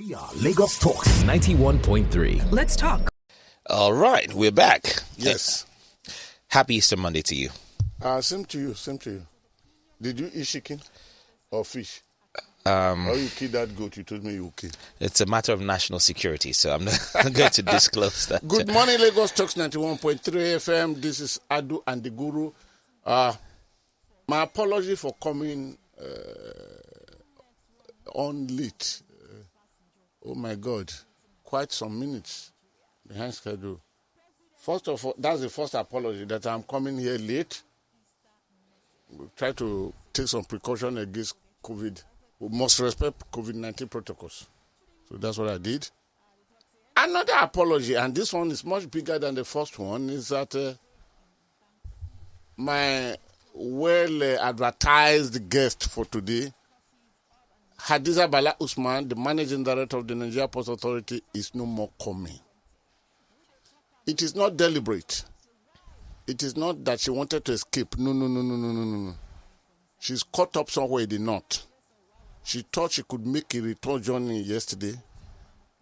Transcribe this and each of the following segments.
We are Lagos Talks 91.3. Let's talk. All right, we're back. Yes. Happy Easter Monday to you. Same to you. Did you eat chicken or fish? Or you killed that goat you told me you killed? It's a matter of national security, so I'm not going to disclose that. Good morning, Lagos Talks 91.3 FM. This is Adu and the Guru. My apology for coming on late. Oh my God, quite some minutes behind schedule. First of all, that's the first apology that I'm coming here late. We'll try to take some precaution against COVID. We must respect COVID-19 protocols. So that's what I did. Another apology, and this one is much bigger than the first one, is that my well-advertised guest for today, Hadiza Bala Usman, the managing director of the Nigeria Ports Authority, is no more coming. It is not deliberate. It is not that she wanted to escape. No. She's caught up somewhere in the north. She thought she could make a return journey yesterday.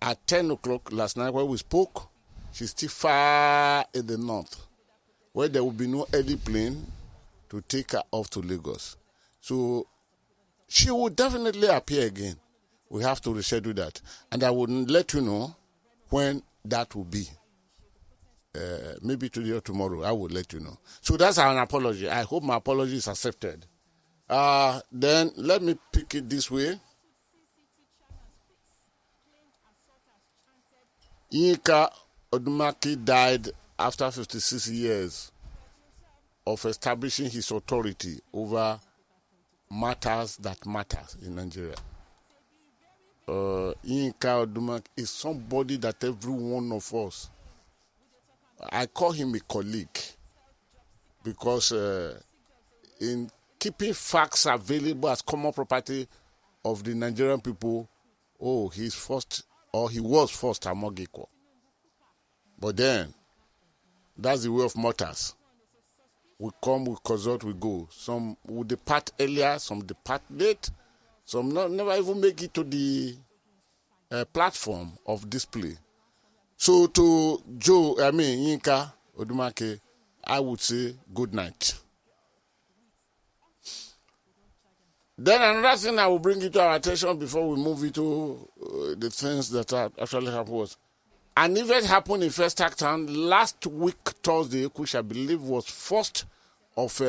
At 10 o'clock last night when we spoke, she's still far in the north, where there will be no early plane to take her off to Lagos. So she will definitely appear again. We have to reschedule that. And I will let you know when that will be. Maybe today or tomorrow, I will let you know. So that's an apology. I hope my apology is accepted. Then let me pick it this way. Yinka Odumaki died after 56 years of establishing his authority over matters that matters in Nigeria. Yinka Odumaki is somebody that every one of us, I call him a colleague, because in keeping facts available as common property of the Nigerian people, he's first, or he was first among equal. But then, that's the way of mortals. We come, we consult, we go. Some will depart earlier, some depart late, some never even make it to the platform of display. So to Yinka Odumaki, I would say good night. Then another thing I will bring it to our attention before we move into the things that actually happened was an event happened in Festac Town last week, Thursday, which I believe was 1st of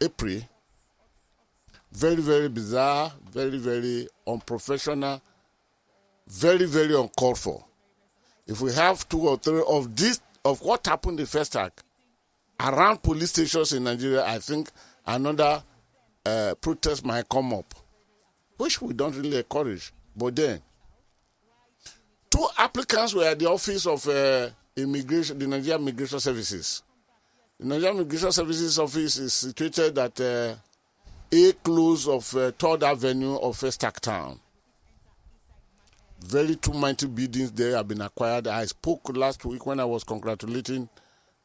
April. Very, very bizarre, very, very unprofessional, very, very uncalled for. If we have 2 or 3 of what happened in Festac around police stations in Nigeria, I think another protest might come up, which we don't really encourage. But then, 2 applicants were at the office of immigration, the Nigerian Immigration Services. The Nigerian Immigration Services office is situated at A close of 3rd Avenue of Festac Town. Very 2 mighty buildings there have been acquired. I spoke last week when I was congratulating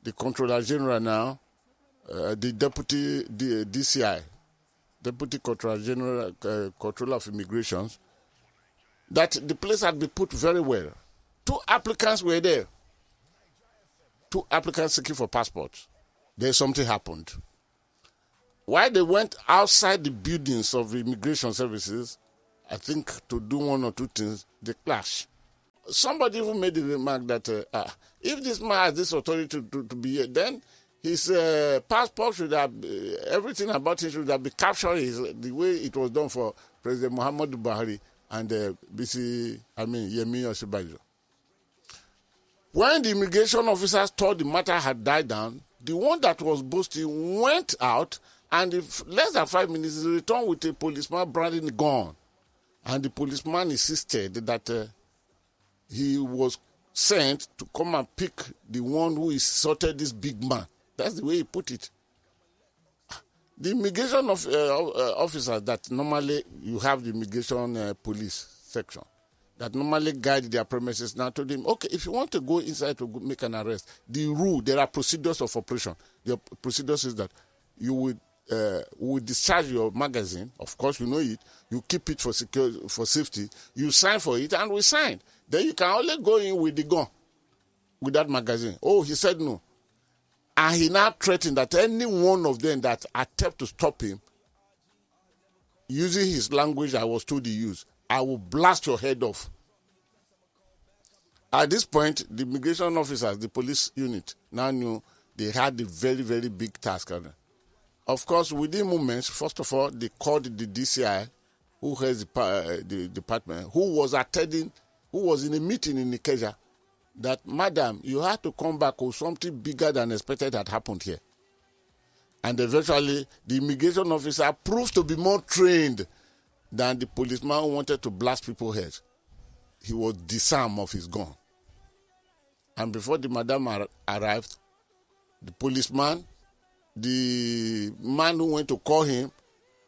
the Controller General now, the Deputy DCI, Deputy Controller General, Controller of Immigrations, that the place had been put very well. 2 applicants were there. 2 applicants seeking for passports. Then something happened. While they went outside the buildings of immigration services, I think to do 1 or 2 things, they clashed. Somebody even made the remark that if this man has this authority to be here, then his passport should have, everything about it should have been captured the way it was done for President Muhammadu Buhari and Yemi Osinbajo. When the immigration officers thought the matter had died down, the one that was boasting went out, and in less than 5 minutes, he returned with a policeman branding a gun. And the policeman insisted that he was sent to come and pick the one who insulted this big man. That's the way he put it. The immigration officers that normally you have the immigration police section that normally guide their premises now told him, okay, if you want to go inside to make an arrest, the rule, there are procedures of operation. The procedures is that you will will discharge your magazine. Of course, you know it. You keep it for safety. You sign for it, and we sign. Then you can only go in with the gun, with that magazine. Oh, he said no. And he now threatened that any one of them that attempt to stop him, using his language I was told to use, I will blast your head off. At this point, the immigration officers, the police unit, now knew they had a very, very big task. Of course, within moments, first of all, they called the DCI, who heads the department, who was in a meeting in Ikeja, that, madam, you have to come back or something bigger than expected had happened here. And eventually, the immigration officer proved to be more trained than the policeman who wanted to blast people's heads. He was disarmed of his gun. And before the madam arrived, the policeman, the man who went to call him,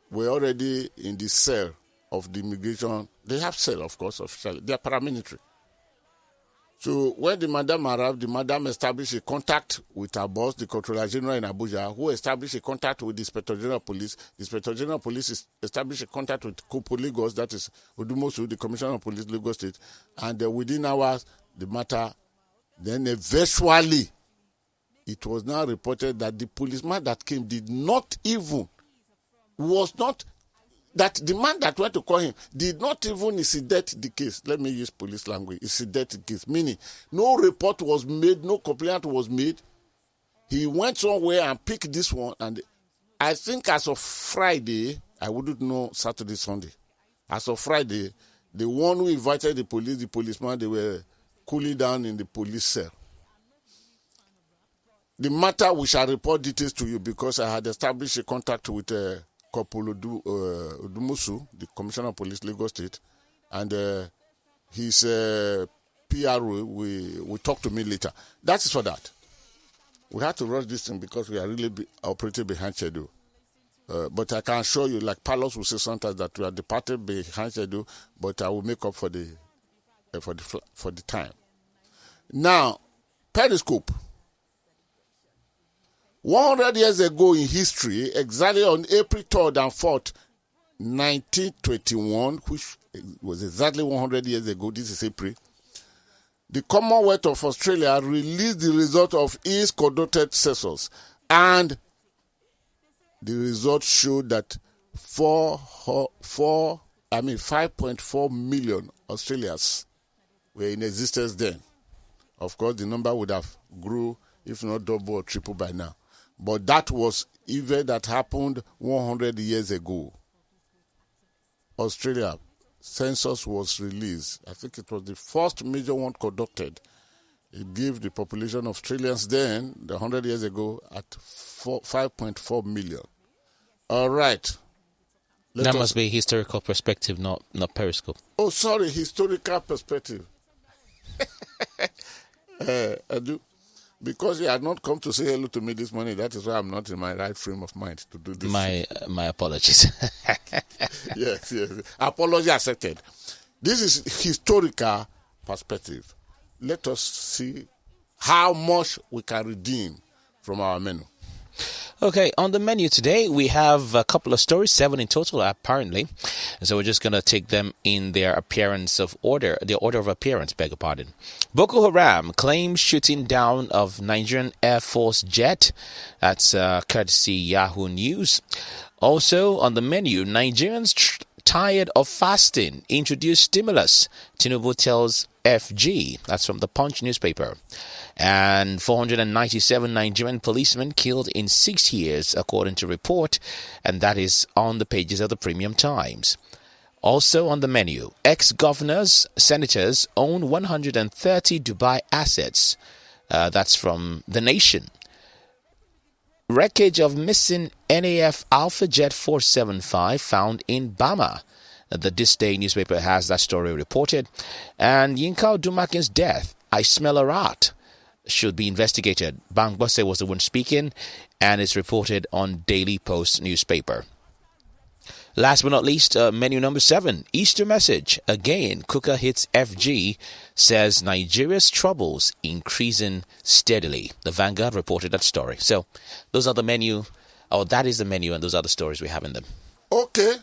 were already in the cell of the immigration. They have cell, of course, officially. They are paramilitary. So when the madam arrived, the madam established a contact with her boss, the Controller General in Abuja, who established a contact with the Inspector General Police. The Inspector General Police established a contact with Kopo Lagos, that is Odumosu, the Commissioner of Police, Lagos State. And within hours, the matter, then eventually, it was now reported that the policeman that came that the man that went to call him did not even incident the case. Let me use police language. Incident the case, meaning no report was made, no complaint was made. He went somewhere and picked this one. And I think as of Friday, I wouldn't know Saturday, Sunday. As of Friday, the one who invited the policeman, they were cooling down in the police cell. The matter, we shall report details to you because I had established a contact with Kopolo Odumosu, the Commissioner of Police, Lagos State, and his PRO will talk to me later. That is for that. We had to rush this thing because we are really operating behind schedule. But I can assure you, like Palos will say sometimes, that we are departed behind schedule, but I will make up for the time. Now, Periscope. 100 years ago in history, exactly on April 3rd and 4th, 1921, which was exactly 100 years ago, this is April, the Commonwealth of Australia released the result of its conducted census, and the results showed that 5.4 million Australians were in existence then. Of course, the number would have grew, if not double or triple by now. But that was event that happened 100 years ago. Australia census was released. I think it was the first major one conducted. It gave the population of Australians then, 100 years ago, at 5.4 million. All right. That must be historical perspective, not Periscope. Oh, sorry, historical perspective. I do. Because he had not come to say hello to me this morning, that is why I'm not in my right frame of mind to do this. My apologies. Yes. Apology accepted. This is historical perspective. Let us see how much we can redeem from our menu. Okay, on the menu today, we have a couple of stories, 7 in total, apparently. So we're just going to take them in their order of appearance, beg your pardon. Boko Haram claims shooting down of Nigerian Air Force jet. That's courtesy Yahoo News. Also on the menu, Nigerians tired of fasting introduce stimulus. Tinubu tells FG. That's from the Punch newspaper. And 497 Nigerian policemen killed in 6 years, according to report, and that is on the pages of the Premium Times. Also on the menu, ex-governors, senators own 130 Dubai assets. That's from The Nation. Wreckage of missing NAF Alpha Jet 475 found in Bama. The This Day newspaper has that story reported. And Yinka Dumakin's death, I smell a rat, should be investigated. Bangbose was the one speaking, and it's reported on Daily Post newspaper. Last but not least, menu number 7, Easter message. Again, Kuka hits FG, says Nigeria's troubles increasing steadily. The Vanguard reported that story. So those are the menu Oh, that is the menu, and those are the stories we have in them. Okay.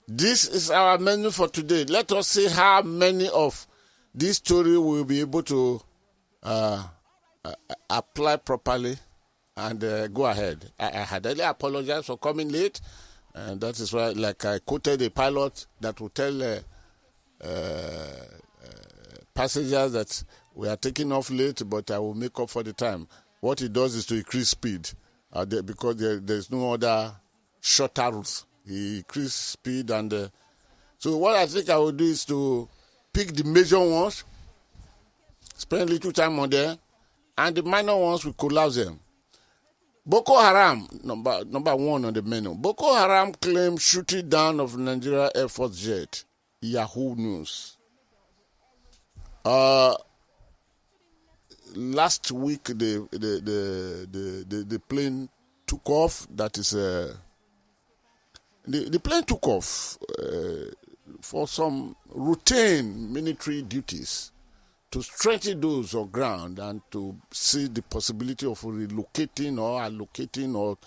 This is our menu for today. Let us see how many of these stories we'll be able to apply properly and go ahead. I had earlier apologized for coming late, and that is why, like I quoted a pilot that will tell passengers that we are taking off late, but I will make up for the time. What he does is to increase speed because there's no other shorter routes. He increase speed, and so what I think I will do is to pick the major ones, spend little time on them, and the minor ones we collapse them. Boko Haram, number one on the menu. Boko Haram claims shooting down of Nigeria Air Force jet. Yahoo News. Last week the plane took off. That is the plane took off for some routine military duties to strengthen those on ground and to see the possibility of relocating or allocating or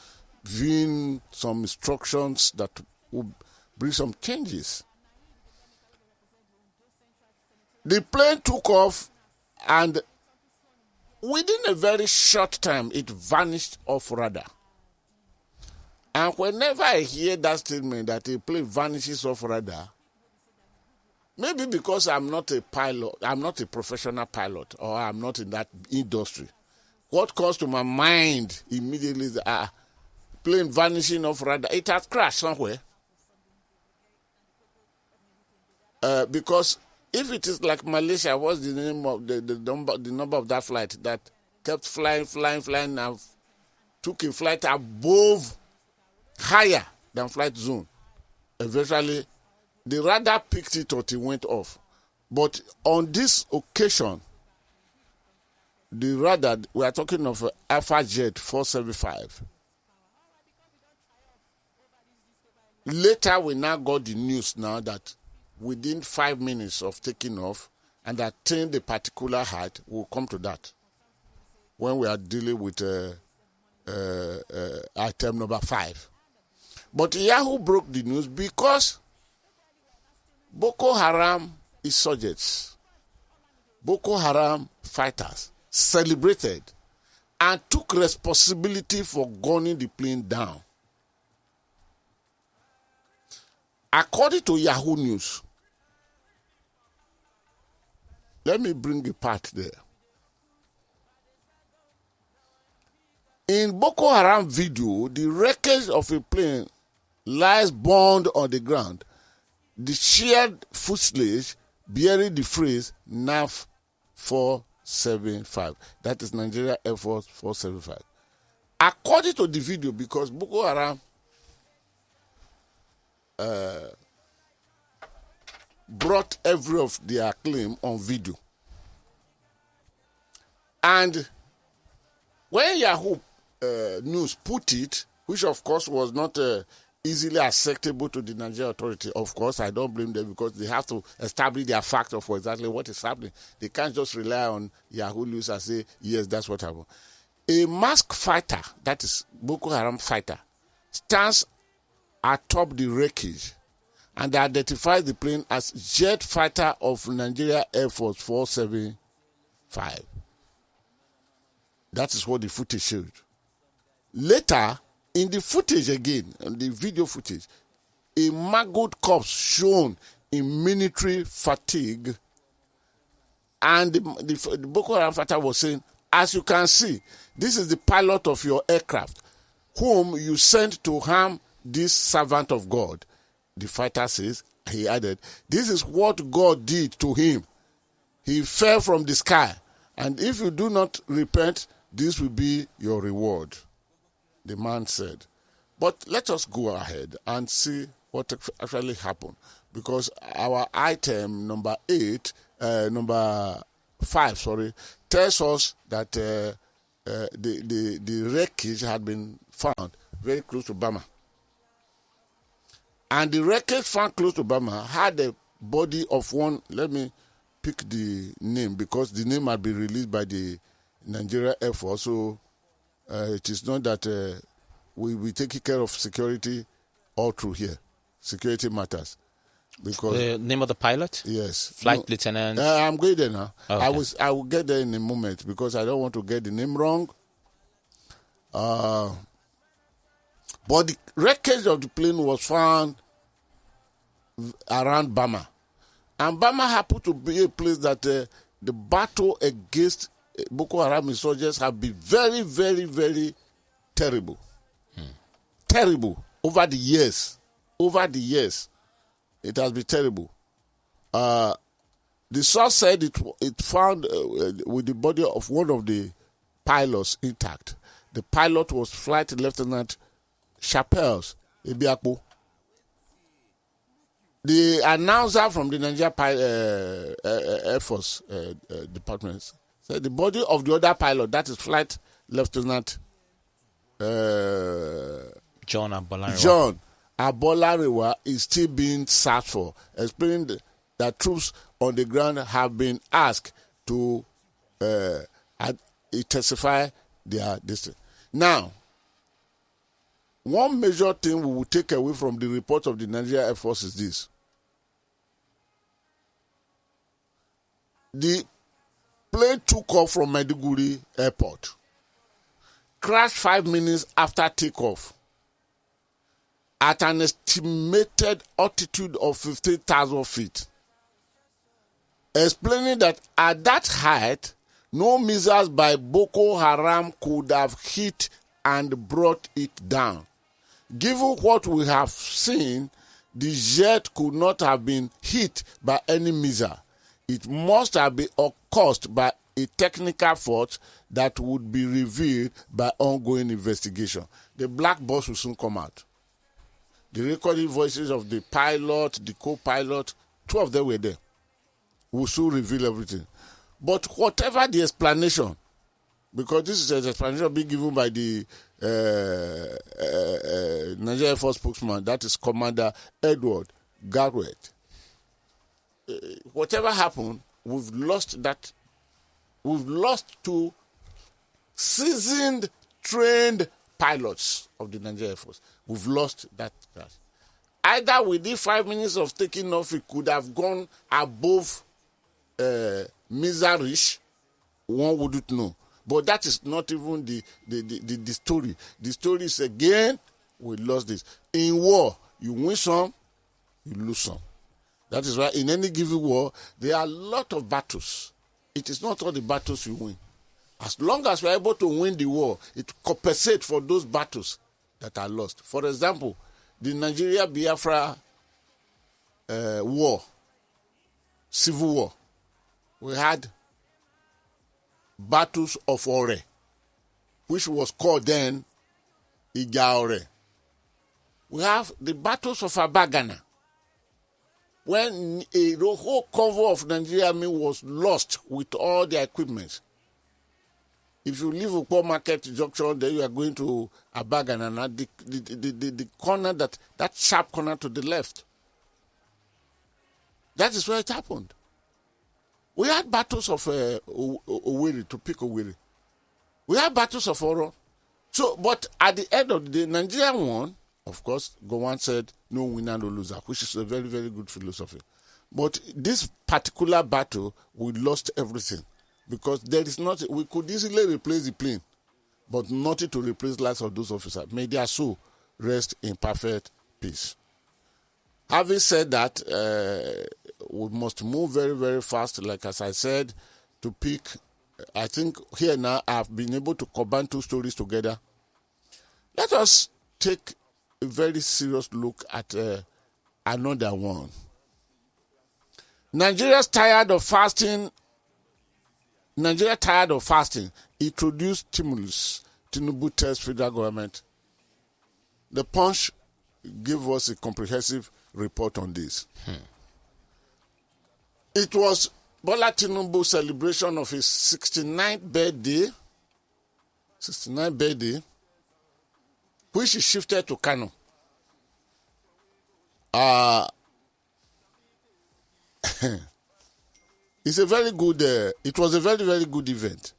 viewing some instructions that would bring some changes. The plane took off, and within a very short time, it vanished off radar. And whenever I hear that statement that a plane vanishes off radar, maybe because I'm not a pilot, I'm not a professional pilot, or I'm not in that industry, what comes to my mind immediately is plane vanishing off radar. It has crashed somewhere. Because if it is like Malaysia, what's the name of the number of that flight that kept flying, and took a flight above, higher than flight zone. Eventually, the radar picked it or it went off. But on this occasion, the radar, we are talking of Alpha Jet 475. Later, we now got the news now that within 5 minutes of taking off and attain the particular height, we'll come to that when we are dealing with item number 5. But Yahoo broke the news because Boko Haram insurgents, Boko Haram fighters celebrated and took responsibility for gunning the plane down. According to Yahoo News, let me bring a part there. In Boko Haram video, the wreckage of a plane lies bound on the ground. The shared fuselage bearing the phrase NAF 475. That is Nigeria Air Force 475. According to the video, because Boko Haram brought every of their claim on video. And when Yahoo News put it, which of course was not easily acceptable to the Nigerian authority, of course I don't blame them because they have to establish their fact of exactly what is happening. They can't just rely on Yahoo News and say, yes, that's what happened. A masked fighter, that is Boko Haram fighter, stands atop the wreckage and identifies the plane as jet fighter of Nigeria Air Force 475. That is what the footage showed. Later, in the footage again, in the video footage, a mangled corpse shown in military fatigue, and the Boko Haram fighter was saying, as you can see, this is the pilot of your aircraft, whom you sent to harm this servant of God. The fighter says, he added, this is what God did to him. He fell from the sky, and if you do not repent, this will be your reward, the man said. But let us go ahead and see what actually happened, because our item number 5, tells us that the wreckage had been found very close to Bama. And the wreckage found close to Bama had a body of one, let me pick the name, because the name had been released by the Nigeria Air Force, so it is not that will be taking care of security all through here. Security matters. Because The name of the pilot? yes. Flight Lieutenant? I'm going there now. Okay. I will get there in a moment because I don't want to get the name wrong. But the wreckage of the plane was found around Bama. And Bama happened to be a place that the battle against Boko Haram insurgents have been very, very, very terrible. Terrible over the years. Over the years, it has been terrible. The source said it found with the body of one of the pilots intact. The pilot was Flight Lieutenant Chappelles Ebiakpo. The announcer from the Nigeria Air Force Department said the body of the other pilot, that is Flight Lieutenant John Abolariwa. John Abolariwa, is still being searched for, explaining that troops on the ground have been asked to intensify their distance. Now, one major thing we will take away from the report of the Nigeria Air Force is this. The plane took off from Maiduguri Airport, crashed 5 minutes after takeoff at an estimated altitude of 15,000 feet, explaining that at that height, no missiles by Boko Haram could have hit and brought it down. Given what we have seen, the jet could not have been hit by any missile. It must have been caused by a technical fault that would be revealed by ongoing investigation. The black box will soon come out. The recorded voices of the pilot, the co-pilot, 2 of them were there. Will soon reveal everything. But whatever the explanation, because this is an explanation being given by the Nigeria Air Force spokesman, that is Commander Edward Garrett. Whatever happened, we've lost that. We've lost 2 seasoned, trained pilots of the Nigeria Air Force. We've lost that crash. Either within 5 minutes of taking off, it could have gone above Mizarish. One wouldn't know. But that is not even the story. The story is, again, we lost this. In war, you win some, you lose some. That is why in any given war, there are a lot of battles. It is not all the battles you win. As long as we are able to win the war, it compensates for those battles that are lost. For example, the Nigeria-Biafra war, civil war, we had battles of Ore, which was called then Igaore. We have the battles of Abagana, when a whole convoy of Nigerian army was lost with all their equipment. If you leave Ukpo Market Junction, then you are going to Abagana, the corner, that sharp corner to the left. That is where it happened. We had battles of Owerri, to pick Owerri. We had battles of Oro. So, but at the end of the day, Nigeria won. Of course, Gowon said, no winner, no loser, which is a very, very good philosophy. But this particular battle, we lost everything. Because there is not, we could easily replace the plane, but nothing to replace the lives of those officers. May their soul rest in perfect peace. Having said that, we must move very, very fast, like as I said, to pick. I think here now I've been able to combine 2 stories together. Let us take a very serious look at another one. Nigeria tired of fasting, introduced stimulus. Tinubu tells federal government. The Punch gave us a comprehensive report on this. It was Bola Tinubu's celebration of his 69th birthday, which he shifted to Kano. It's a very good. It was a very, very good event.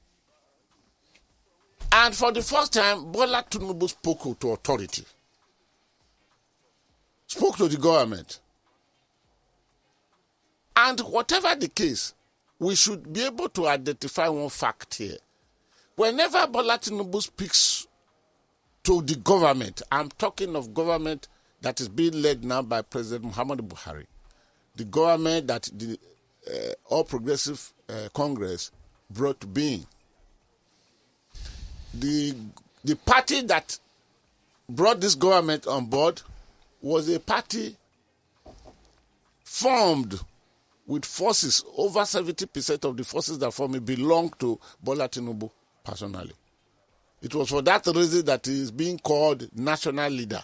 And for the first time, Bola Tinubu spoke to authority, spoke to the government. And whatever the case, we should be able to identify one fact here. Whenever Bola Tinubu speaks to the government, I'm talking of government that is being led now by President Muhammadu Buhari, the government that the All Progressive Congress brought to being. The party that brought this government on board was a party formed with forces. Over 70% of the forces that formed it belong to Bola Tinubu personally. It was for that reason that he is being called national leader,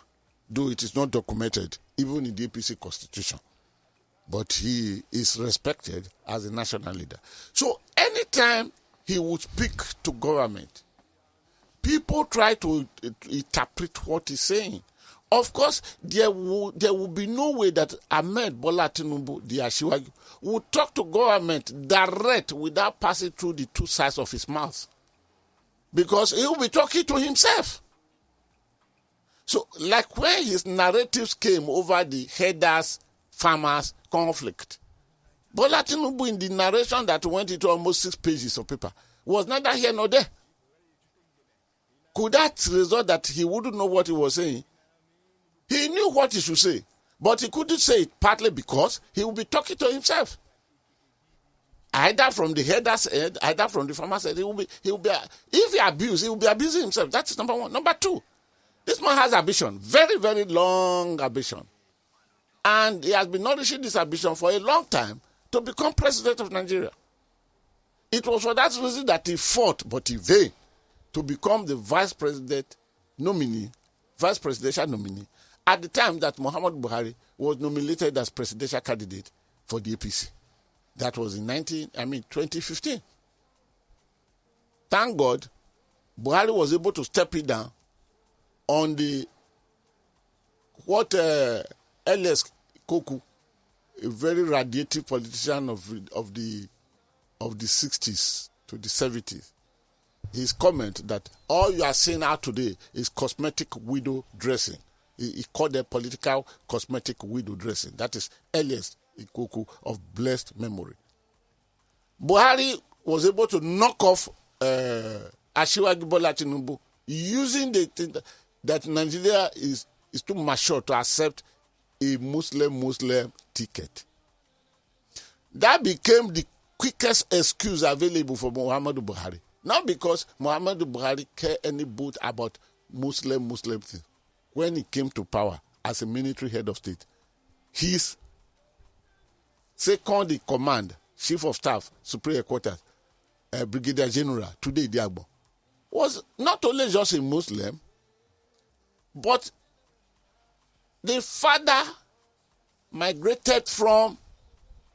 though it is not documented, even in the APC constitution. But he is respected as a national leader. So anytime he would speak to government, people try to interpret what he's saying. Of course, there will be no way that Ahmed Bola Tinubu, the Asiwaju, would talk to government direct without passing through the two sides of his mouth. Because he will be talking to himself. So, like when his narratives came over the herders-farmers conflict, Bola Tinubu, in the narration that went into almost 6 pages of paper, was neither here nor there. Could that result that he wouldn't know what he was saying? He knew what he should say, but he couldn't say it partly because he would be talking to himself. Either from the herder's head, either from the farmer's head, if he abused, he will be abusing himself. That's number one. Number two, this man has ambition, very, very long ambition. And he has been nourishing this ambition for a long time to become president of Nigeria. It was for that reason that he fought, but he vained, to become the vice presidential nominee at the time that Muhammadu Buhari was nominated as presidential candidate for the APC. That was in 2015. Thank God, Buhari was able to step it down on what L.S. Koku, a very radiative politician of the 60s to the 70s, his comment that all you are seeing out today is cosmetic widow dressing. He called it political cosmetic widow dressing. That is L.S. Ikoku of blessed memory. Buhari was able to knock off Asiwaju Bola Tinubu using the thing that Nigeria is too mature to accept a Muslim ticket. That became the quickest excuse available for Muhammadu Buhari. Not because Muhammadu Buhari cared any bit about Muslim things. When he came to power as a military head of state, his second in command, chief of staff, supreme headquarters, Brigadier General Tunde Diagbo, was not only just a Muslim, but the father migrated from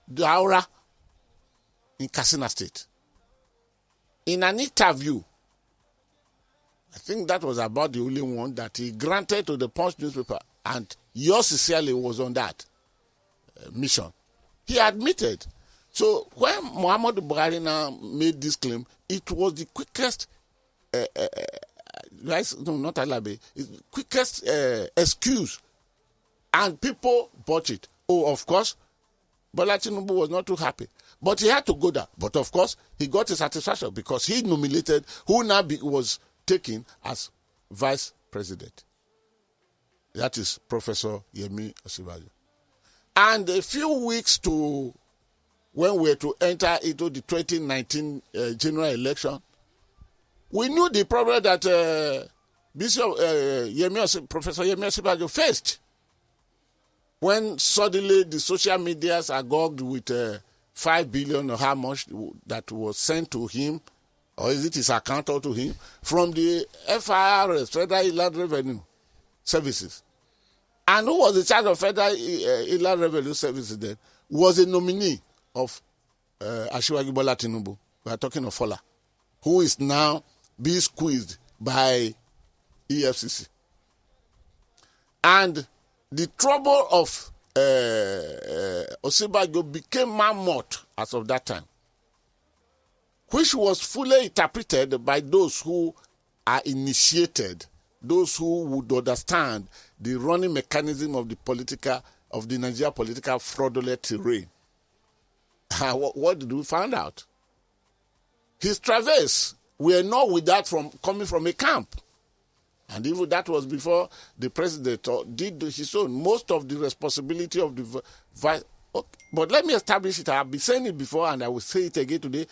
Daura in Katsina State. In an interview, I think that was about the only one that he granted to the Punch newspaper, and yours sincerely was on that mission. He admitted. So when Muhammadu Buhari now made this claim, it was the quickest, quickest excuse, and people bought it. Oh, of course, Bola Tinubu was not too happy. But he had to go there. But of course, he got his satisfaction because he nominated who now was taken as vice president. That is Professor Yemi Osinbajo. And a few weeks to when we were to enter into the 2019 general election, we knew the problem that Professor Yemi Osinbajo faced when suddenly the social medias are gogged with 5 billion or how much that was sent to him, or is it his account or to him, from the FIRS, Federal Inland Revenue Services. And who was in charge of Federal Inland Revenue Services then was a nominee of Asiwaju Bola Tinubu. We are talking of Fola, who is now being squeezed by EFCC. And the trouble of Osinbajo became mammoth as of that time, which was fully interpreted by those who are initiated, those who would understand the running mechanism of the Nigeria political fraudulent terrain. What did we find out? His traverse were not with that coming from a camp. And even that was before the president did his own. Most of the responsibility of the vice. Okay. But let me establish it. I've been saying it before and I will say it again today.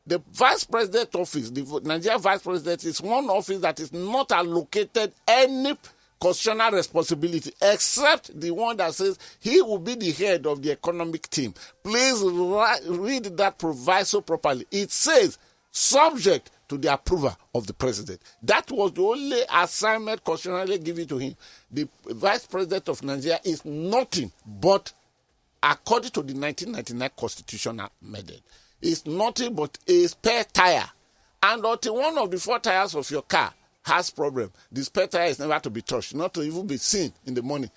The vice president office, the Nigeria vice president, is one office that is not allocated any constitutional responsibility except the one that says he will be the head of the economic team. Please read that proviso properly. It says subject to the approval of the president. That was the only assignment constitutionally given to him. The vice president of Nigeria is nothing but, according to the 1999 constitutional method, is nothing but a spare tire. And until one of the 4 tires of your car has problem, the spare tire is never to be touched, not to even be seen in the morning.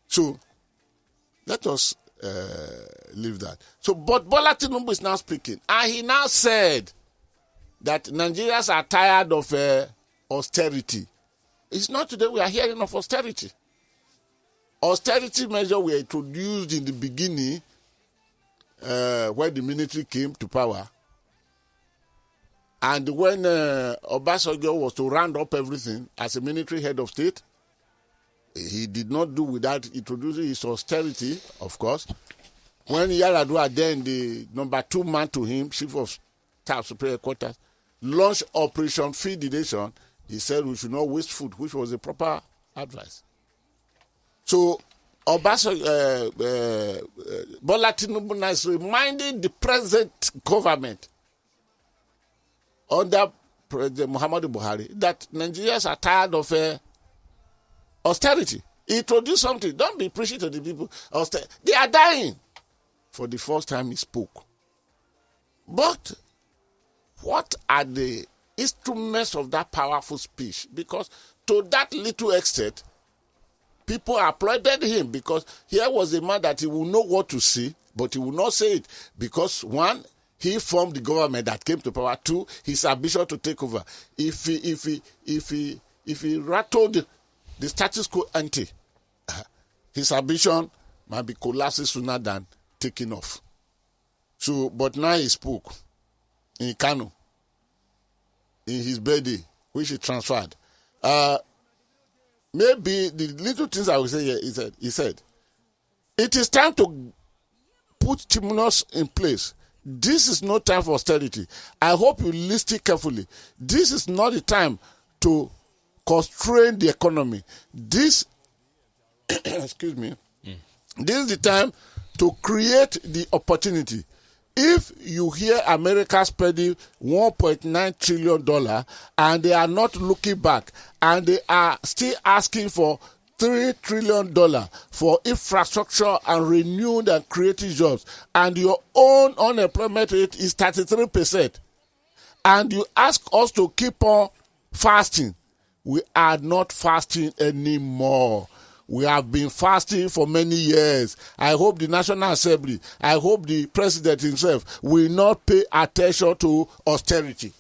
So let us leave that. So, but Bola Tinubu is now speaking, and he now said that Nigerians are tired of austerity. It's not today we are hearing of austerity. Austerity measures were introduced in the beginning when the military came to power. And when Obasanjo was to round up everything as a military head of state, he did not do without introducing his austerity, of course. When Yar'Adua, then the number 2 man to him, chief of staff, superior quarters, launched Operation Feed the Nation, he said we should not waste food, which was a proper advice. So Obasanjo, Bola Tinubu is reminding the present government under President Muhammadu Buhari that Nigerians are tired of austerity. He introduced something. Don't be preaching to the people. They are dying. For the first time he spoke. But what are the instruments of that powerful speech? Because to that little extent, people applauded him because here was a man that he will know what to say, but he will not say it. Because 1, he formed the government that came to power. 2, his ambition to take over. If he rattled the status quo ante, his ambition might be collapsing sooner than taking off. So, but now he spoke in Kano, in his birthday, which he transferred. Maybe the little things I will say here, he said, it is time to put stimulus in place. This is no time for austerity. I hope you listen carefully. This is not the time to constrain the economy. This, excuse me, this is the time to create the opportunity. If you hear America spending $1.9 trillion and they are not looking back and they are still asking for $3 trillion for infrastructure and renewed and creating jobs, and your own unemployment rate is 33%, and you ask us to keep on fasting, we are not fasting anymore. We have been fasting for many years. I hope the National Assembly, I hope the President himself will not pay attention to austerity.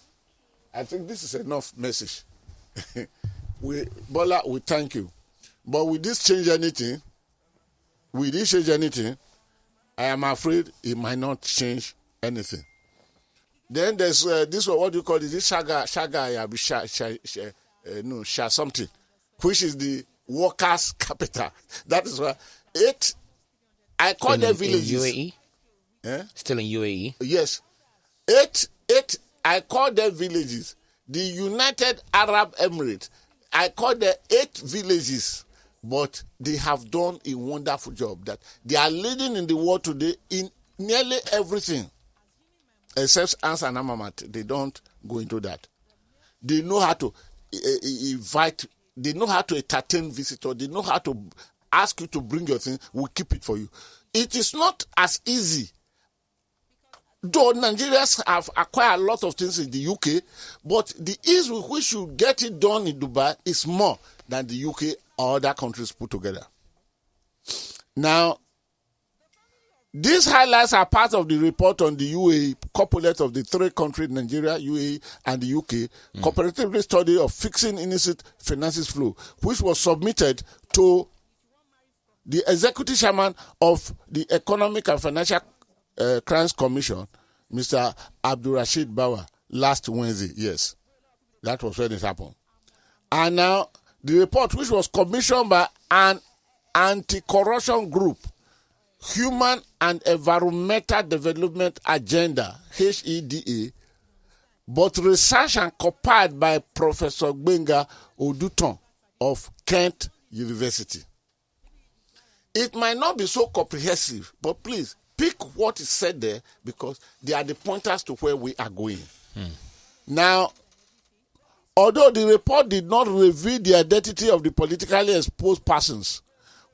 I think this is enough message. Bola, we thank you. But will this change anything? Will this change anything? I am afraid it might not change anything. Then there's this one, what do you call it? This Shaga something, which is the workers' capital. That is why I call them villages. In UAE? Eh? Still in UAE? Yes. I call them villages. The United Arab Emirates, I call them 8 villages. But they have done a wonderful job. That they are leading in the world today in nearly everything. Except ants and armament. They don't go into that. They know how to invite. They know how to entertain visitors. They know how to ask you to bring your thing. We'll keep it for you. It is not as easy. Though Nigerians have acquired a lot of things in the UK, but the ease with which you get it done in Dubai is more than the UK or other countries put together. Now, These highlights are part of the report on the UAE, couplet of the three countries, Nigeria, UAE, and the UK, cooperative study of fixing illicit finances flow, which was submitted to the executive chairman of the Economic and Financial Crimes Commission, Mr. Abdul Rashid Bawa, last Wednesday. Yes, that was when it happened. And now, the report, which was commissioned by an anti-corruption group, Human and Environmental Development Agenda, HEDA, but researched and compiled by Professor Gbenga Oduton of Kent University. It might not be so comprehensive, but please pick what is said there because they are the pointers to where we are going. Now, although the report did not reveal the identity of the politically exposed persons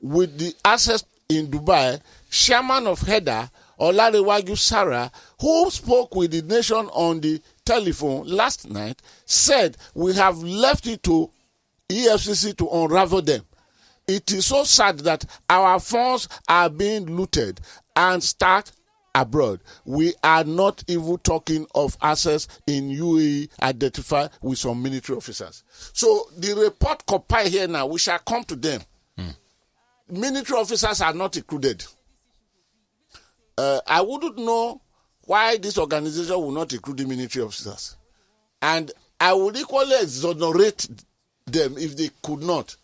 with the access in Dubai, chairman of HEDA, Olarewaju Sarah, who spoke with the nation on the telephone last night, said, "We have left it to EFCC to unravel them. It is so sad that our funds are being looted and stacked abroad. We are not even talking of assets in UAE identified with some military officers." So the report compiled here now, we shall come to them. Military officers are not included. I wouldn't know why this organization will not include the military officers. And I would equally exonerate them if they could not.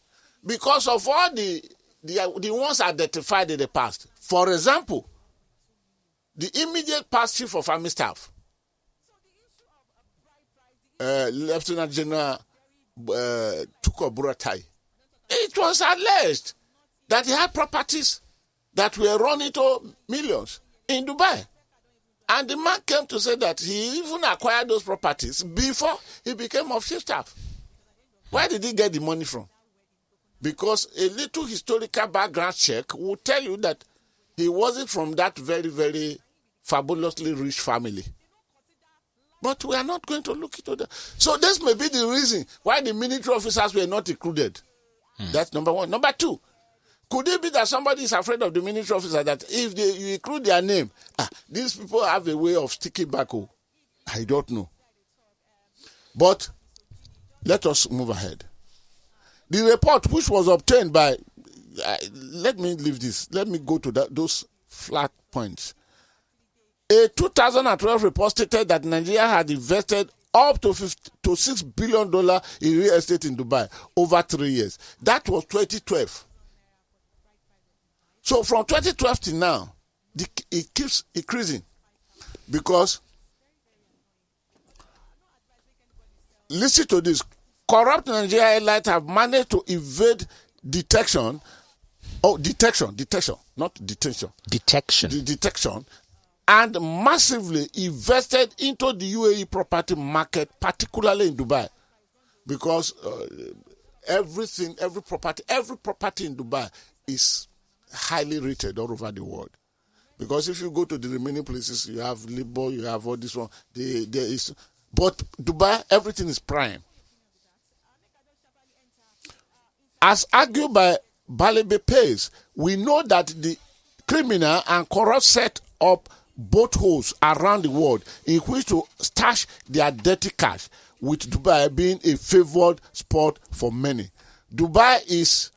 Because of all the ones identified in the past. For example, the immediate past chief of army staff, Lieutenant General Tukur Buratai, it was alleged that he had properties that were run into millions in Dubai. And the man came to say that he even acquired those properties before he became of chief staff. Where did he get the money from? Because a little historical background check will tell you that he wasn't from that very, very fabulously rich family. But we are not going to look into that. So this may be the reason why the military officers were not included. That's number one. Number two, could it be that somebody is afraid of the military officer that if you include their name, these people have a way of sticking back? Oh, I don't know. But let us move ahead. The report, which was obtained by, let me leave this. Let me go to those flat points. A 2012 report stated that Nigeria had invested up to $6 billion in real estate in Dubai over 3 years. That was 2012. So from 2012 to now, it keeps increasing because, listen to this, corrupt Nigerian airlines have managed to evade detection, not detention. Detection, and massively invested into the UAE property market, particularly in Dubai, because every property in Dubai is highly rated all over the world. Because if you go to the remaining places, you have Libo, you have all this one. But Dubai, everything is prime. As argued by Balebe Pace, we know that the criminal and corrupt set up boatholes around the world in which to stash their dirty cash, with Dubai being a favored spot for many. Dubai is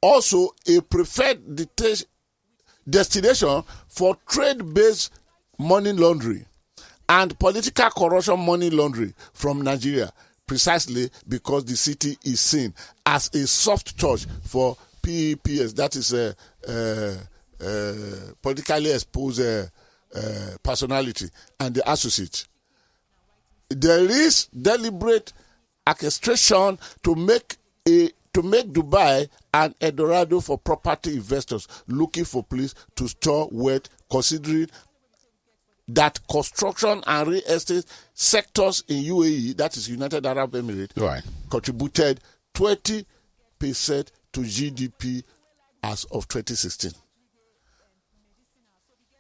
also a preferred destination for trade-based money laundering and political corruption money laundering from Nigeria, precisely because the city is seen as a soft touch for PEPs, that is politically exposed personality, and the associates. There is deliberate orchestration to make Dubai an Eldorado for property investors looking for place to store wealth, considering that construction and real estate sectors in UAE, that is United Arab Emirates, right, contributed 20% to GDP as of 2016.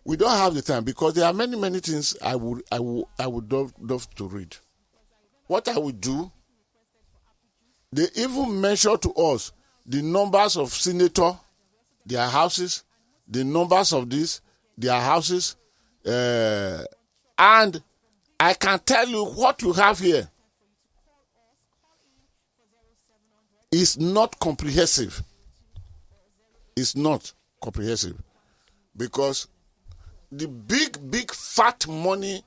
We don't have the time because there are many things I would love to read. What I would do, they even mention to us the numbers of senators, their houses, the numbers of this, their houses, and I can tell you what you have here is not comprehensive. It's not comprehensive because the big fat money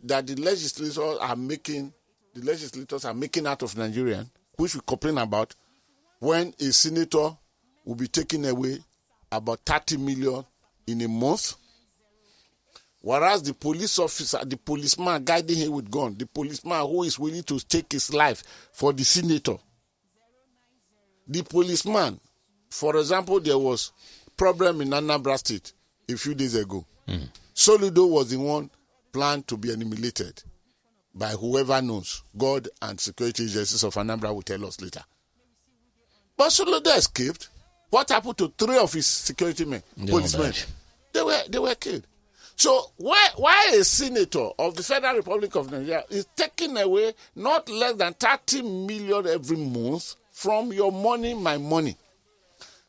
that the legislators are making out of Nigerian, which we complain about, when a senator will be taking away about 30 million in a month, whereas the police officer, the policeman guiding him with gun, the policeman who is willing to take his life for the senator, the policeman, for example, there was problem in Anambra State a few days ago. Soludo was the one planned to be eliminated by whoever knows. God and security agencies of Anambra will tell us later. But Soludo escaped. What happened to 3 of his security men, policemen? They were killed. So why a senator of the Federal Republic of Nigeria is taking away not less than 30 million every month from your money, my money?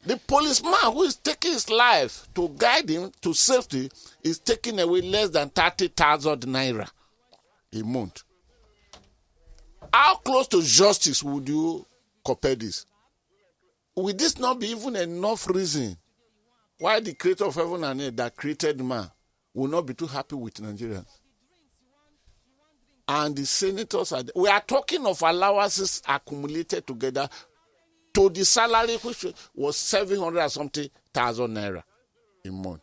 The policeman who is taking his life to guide him to safety is taking away less than 30,000 naira a month. How close to justice would you compare this? Will this not be even enough reason why the creator of heaven and earth that created man will not be too happy with Nigerians? And the senators we are talking of allowances accumulated together to the salary which was 700 and something thousand naira a month.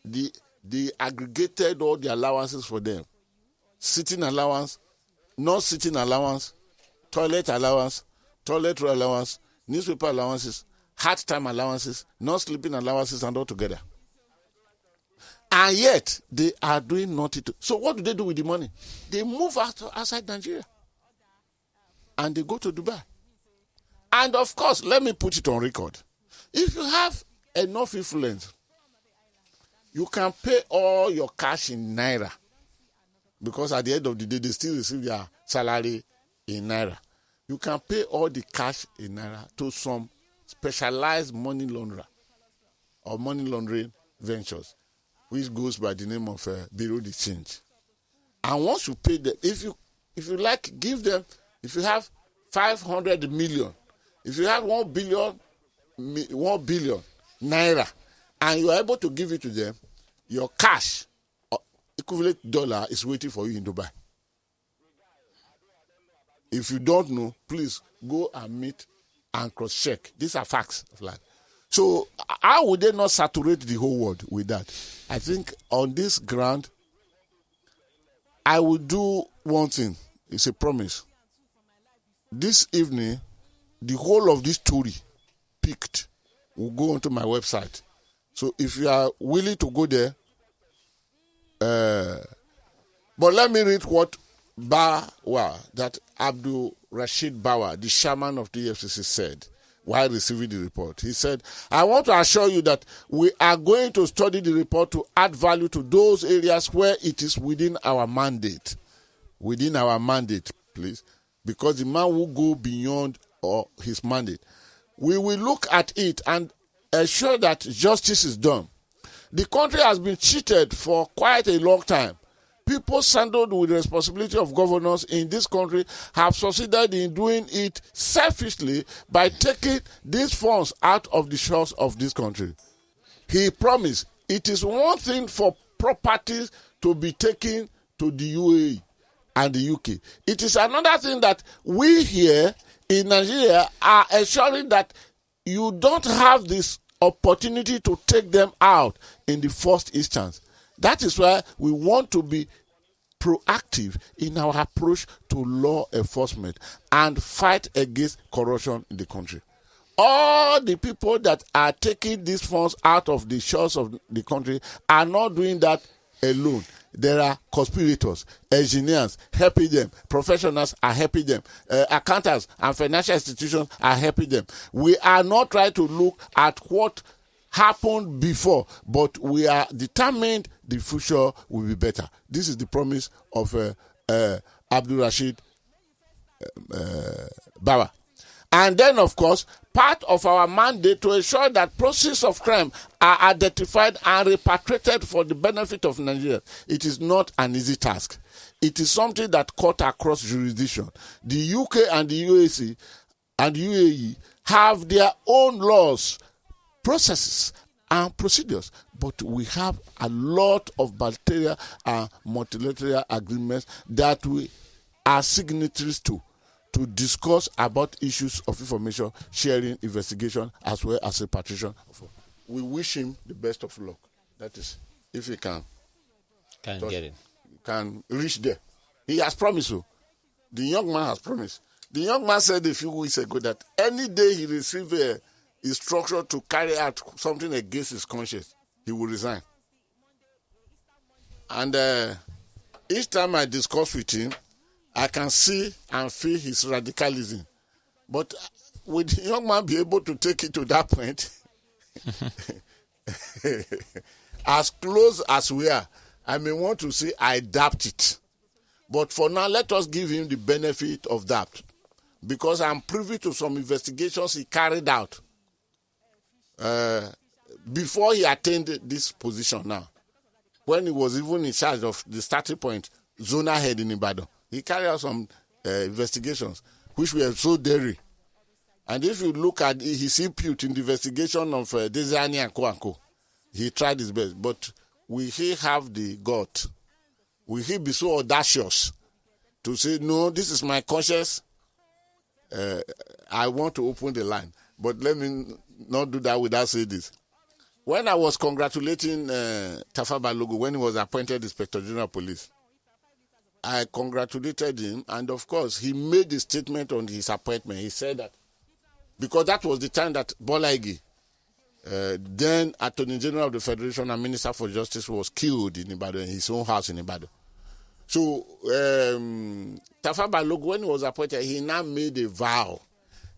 They aggregated all the allowances for them. Sitting allowance, non sitting allowance, toilet allowance, toilet roll allowance, newspaper allowances, hard time allowances, non sleeping allowances, and all together. And yet they are doing nothing to. So what do they do with the money? They move outside Nigeria and they go to Dubai. And of course, let me put it on record. If you have enough influence, you can pay all your cash in naira, because at the end of the day, they still receive their salary in naira. You can pay all the cash in naira to some specialized money launderer or money laundering ventures, which goes by the name of Bureau de Change. And once you pay them, if you like, give them, if you have 500 million, if you have 1 billion naira, and you are able to give it to them, your cash, equivalent dollar, is waiting for you in Dubai. If you don't know, please go and meet and cross-check. These are facts of life. So how would they not saturate the whole world with that? I think on this ground, I will do one thing. It's a promise. This evening, the whole of this story picked will go onto my website. So if you are willing to go there, but let me read what that Abdul Rashid Bawa, the chairman of the EFCC, said while receiving the report. He said, I want to assure you that we are going to study the report to add value to those areas where it is within our mandate. Within our mandate, please. Because the man will go beyond his mandate. We will look at it and ensure that justice is done. The country has been cheated for quite a long time. People saddled with the responsibility of governance in this country have succeeded in doing it selfishly by taking these funds out of the shores of this country. He promised it is one thing for properties to be taken to the UAE and the UK. It is another thing that we here in Nigeria are ensuring that you don't have this opportunity to take them out in the first instance. That is why we want to be proactive in our approach to law enforcement and fight against corruption in the country. All the people that are taking these funds out of the shores of the country are not doing that alone. There are conspirators, engineers helping them, professionals are helping them, accountants and financial institutions are helping them. We are not trying to look at what happened before, but we are determined the future will be better. This is the promise of Abdul Rashid Bawa. And then, of course, part of our mandate to ensure that proceeds of crime are identified and repatriated for the benefit of Nigeria. It is not an easy task. It is something that cut across jurisdiction. The UK and the UAC and the UAE have their own laws, processes, and procedures. But we have a lot of bilateral and multilateral agreements that we are signatories to discuss about issues of information sharing, investigation, as well as repatriation. We wish him the best of luck. That is, if he can get it. Can reach there. He has promised you. The young man has promised. The young man said a few weeks ago that any day he receives a instruction to carry out something against his conscience, he will resign. And each time I discuss with him, I can see and feel his radicalism. But will the young man be able to take it to that point? As close as we are, I may want to say I adapt it. But for now, let us give him the benefit of that. Because I'm privy to some investigations he carried out before he attained this position now. When he was even in charge of the starting point, Zona Head in Ibadan. He carried out some investigations, which were so daring. And if you look at his input in the investigation of Desani and Co., he tried his best. But will he have the gut? Will he be so audacious to say, no, this is my conscience? I want to open the line. But let me not do that without saying this. When I was congratulating Tafa Balogun when he was appointed Inspector General of Police, I congratulated him, and of course, he made a statement on his appointment. He said that, because that was the time that Bola Ige, then Attorney General of the Federation and Minister for Justice, was killed in Ibadan, in his own house in Ibadan. So, Tafa Balogun, when he was appointed, he now made a vow.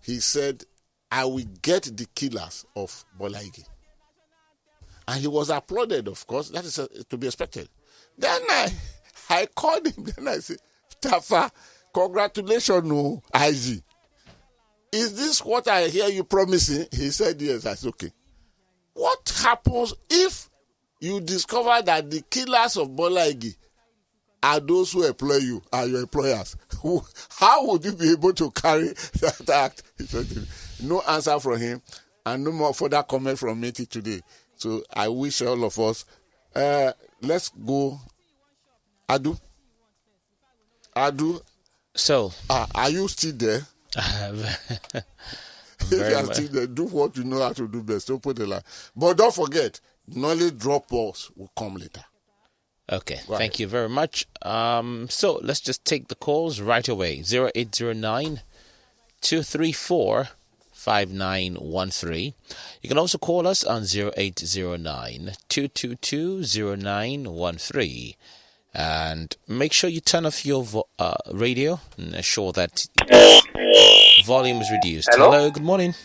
He said, I will get the killers of Bola Ige. And he was applauded, of course. That is to be expected. Then I called him, then I said, Tafa, congratulations, IG. Is this what I hear you promising? He said, yes. I said, okay. What happens if you discover that the killers of Bola Ige are those who employ you, are your employers? How would you be able to carry that act? He said, no answer from him, and no more further comment from me today. So I wish all of us, let's go. Adu. So, are you still there? If you are still there, do what you know how to do best. Open the line. But don't forget, knowledge drop balls will come later. Okay, thank you very much. So let's just take the calls right away. 0809 234 5913. You can also call us on 0809 222 0913. And make sure you turn off your radio and ensure that volume is reduced. Hello, good morning.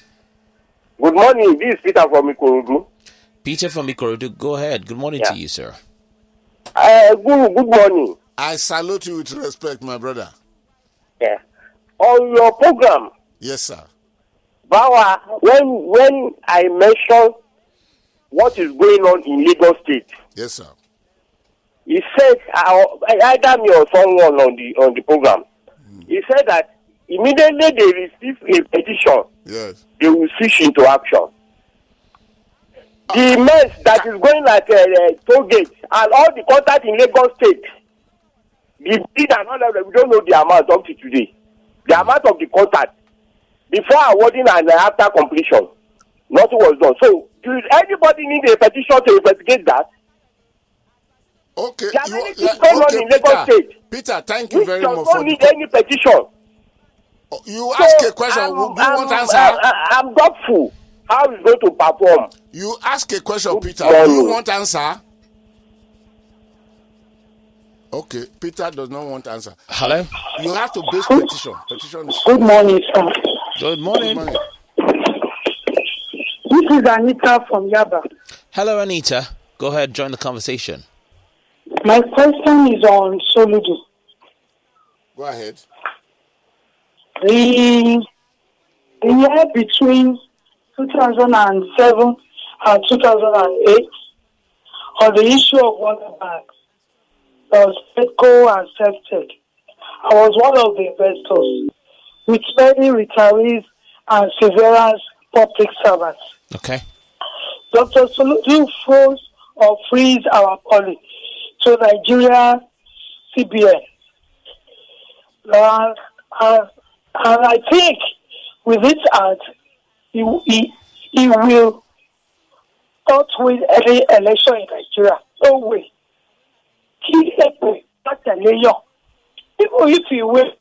Good morning. This is Peter from Ikorodu. Peter from Ikorodu, go ahead. Good morning to you, sir. Good morning. I salute you with respect, my brother. Yeah. On your program. Yes, sir. Bawa, when I mentioned what is going on in Lagos State. Yes, sir. He said, either me or someone on the program. He said that immediately they receive a petition, yes, they will switch into action. The mess that is going at toll gate and all the contact in Lagos State, the bid and all that, we don't know the amount up to today. The amount of the contact before awarding and after completion, nothing was done. So, does anybody need a petition to investigate that? Okay, There are many things going on in Lagos State. Peter, thank you very much. Don't need any petition. You ask a question. Do you want answer? I'm doubtful how he's going to perform. You ask a question, Peter. Do you want answer? Okay, Peter does not want answer. Hello. You have to base petition. Petition is. Good morning, sir. Good morning. Good morning. This is Anita from Yaba. Hello, Anita. Go ahead, join the conversation. My question is on Soludo. Go ahead. The the year between 2007 and 2008 on the issue of water banks that was FEDCO and SEFTEC. I was one of the investors with many retirees and severance public servants. Okay. Dr. Soludo froze or freeze our policy to Nigeria CBN. And I think with this act, he will not win any election in Nigeria. No way. Even if he will,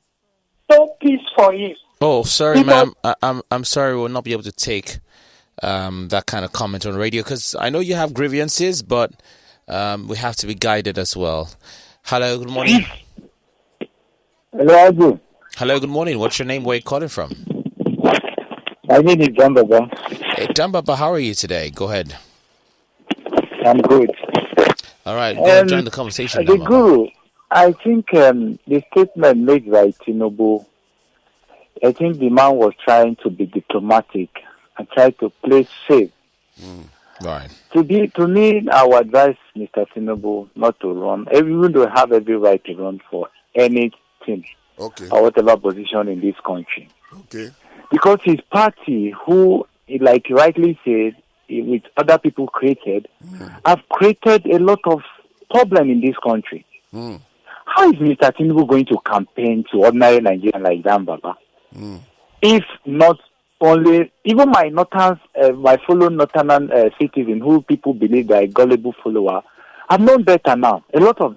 no peace for him. Oh, sorry, ma'am. I'm sorry, we'll not be able to take that kind of comment on radio because I know you have grievances, but we have to be guided as well. Hello, good morning. Hello, Hello, good morning. What's your name? Where are you calling from? my name is John Baba. Hey, Dambaba, how are you today? Go ahead. I'm good. All right, go and join the conversation. The Dambaba. Guru, I think the statement made by Tinubu, I think the man was trying to be diplomatic and try to play safe. Right. To me, I would advise Mr. Tinubu not to run. Everyone will have every right to run for anything Okay. or whatever position in this country. Okay. Because his party, who, like you rightly said, with other people created, have created a lot of problem in this country. How is Mr. Tinubu going to campaign to ordinary Nigerians like Dan Baba? If not only, even my Northern, my fellow Northern citizen who people believe are a gullible follower, have known better now. A lot of.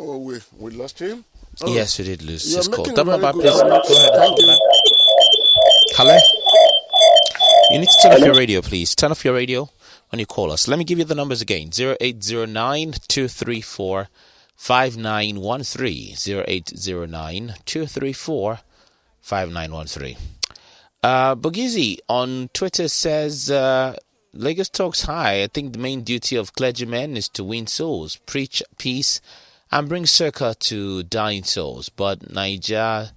Oh, we lost him? Oh. Yes, we did lose You're his call. making Dambaba, very good please go points. ahead. Thank you. Hello? You need to turn off your radio, please. Turn off your radio when you call us. Let me give you the numbers again. 0809-234-5913. 0809-234-5913. Bugizi on Twitter says, Lagos talks high. I think the main duty of clergymen is to win souls, preach peace, and bring circa to dying souls. But Niger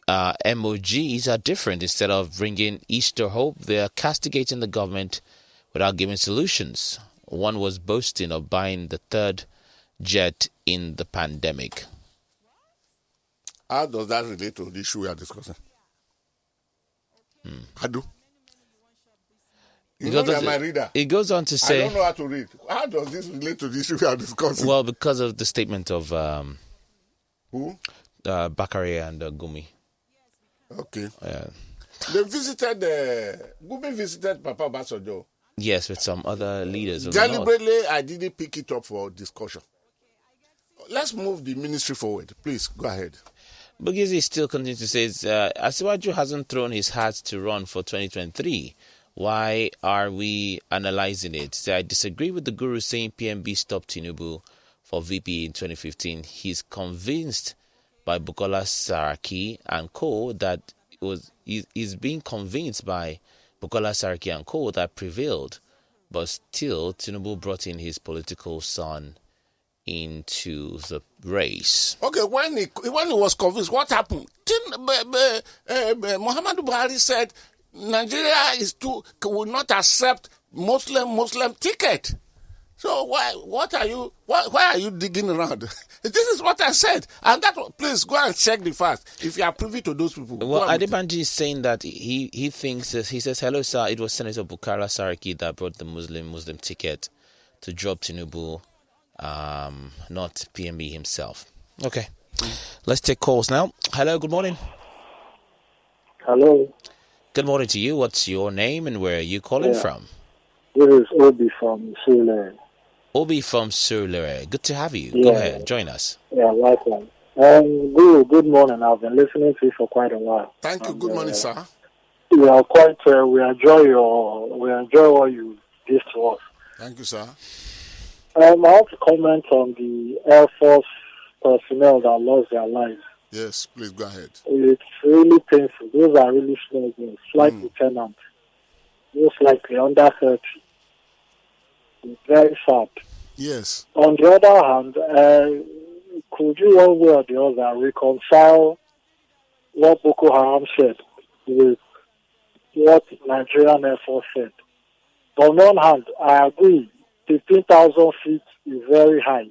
MOGs are different. Instead of bringing Easter hope, they are castigating the government without giving solutions. One was boasting of buying the third jet in the pandemic. How does that relate to the issue we are discussing? How do? You know that my reader. It goes on to I say, don't know how to read. How does this relate to the issue we are discussing? well, because of the statement of Who? Bakari and Gumi. Okay. They visited, Gumi visited Papa Basojo. Yes, with some other leaders of the North. Deliberately, I didn't pick it up for discussion. Let's move the ministry forward. Please, go ahead. Bugizi still continues to say, Asiwaju hasn't thrown his hat to run for 2023. Why are we analyzing it? So I disagree with the guru saying PMB stopped Tinubu for VP in 2015. He's convinced by Bukola Saraki and co. that he's being convinced by Bukola Saraki and co. that prevailed, but still Tinubu brought in his political son into the race. Okay, when he was convinced, what happened? Muhammadu Buhari said Nigeria will not accept Muslim ticket. So why are you digging around? This is what I said, and please go and check the facts if you are privy to those people. Well, Adebanji is saying that he thinks he says, hello sir, it was Senator Bukola Saraki that brought the Muslim ticket to drop Tinubu, not PMB himself. Okay, let's take calls now. Hello, good morning. Hello. Good morning to you. What's your name and where are you calling from? This is Obi from Sule. Obi from Surulere. Good to have you. Go ahead, join us. Yeah, likewise. Guru, good morning. I've been listening to you for quite a while. Thank you. Good morning, sir. We are quite. We enjoy what you give to us. Thank you, sir. I want to comment on the Air Force personnel that lost their lives. Yes, please go ahead. It's really painful. Those are really small things. Flight lieutenant, most likely under 30. It's very sad. Yes. On the other hand, could you one way or the other reconcile what Boko Haram said with what Nigerian Air Force said. On one hand, I agree, 15,000 feet is very high.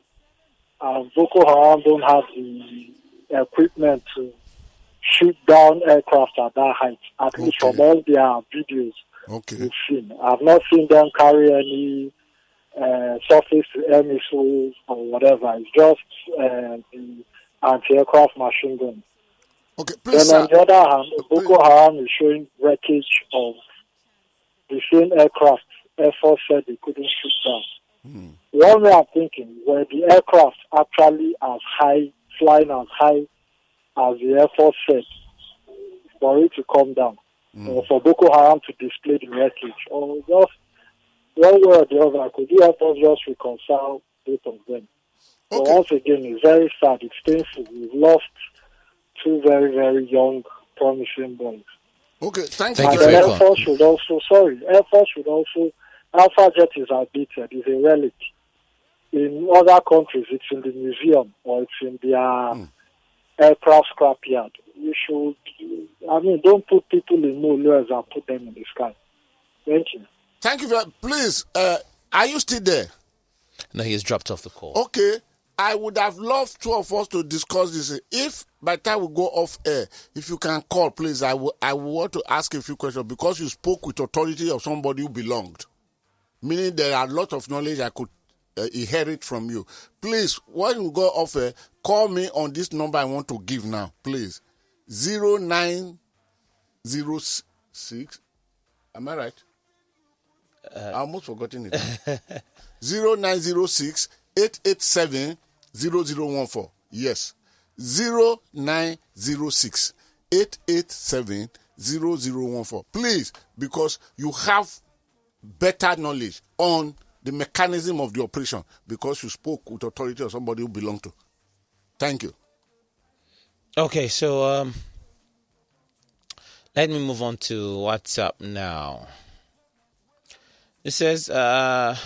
Boko Haram don't have the equipment to shoot down aircraft at that height, at least from all their videos we've seen. I've not seen them carry any surface-to-air missiles or whatever. It's just the anti-aircraft machine gun. Okay, please, then on the other hand, Boko Haram is showing wreckage of the same aircraft Air Force said they couldn't shoot down. One way I'm thinking, were the aircraft actually as high, flying as high as the Air Force said, for it to come down, or for Boko Haram to display the wreckage, or just one way or the other, could you help us just reconcile both of them? But once again, it's very sad, it's painful. We've lost two very, very young, promising boys. Okay, thank you and for your Air Force should also, Alpha Jet is outdated, it's a relic. In other countries, it's in the museum or it's in their aircraft scrapyard. You should, don't put people in molars and put them in the sky. Thank you. Thank you very much. Please, are you still there? No, he has dropped off the call. Okay. I would have loved two of us to discuss this. If by the time we go off air, if you can call, please, I want to ask a few questions because you spoke with authority of somebody who belonged. Meaning there are a lot of knowledge I could inherit from you. Please, when we go off air, call me on this number I want to give now, please. 0906. Am I right? I almost forgotten it. 0906 887 0014. Yes. 0906 887 0014. Please, because you have better knowledge on the mechanism of the operation because you spoke with authority or somebody who belonged to. Thank you. Okay, so let me move on to WhatsApp now. It says, I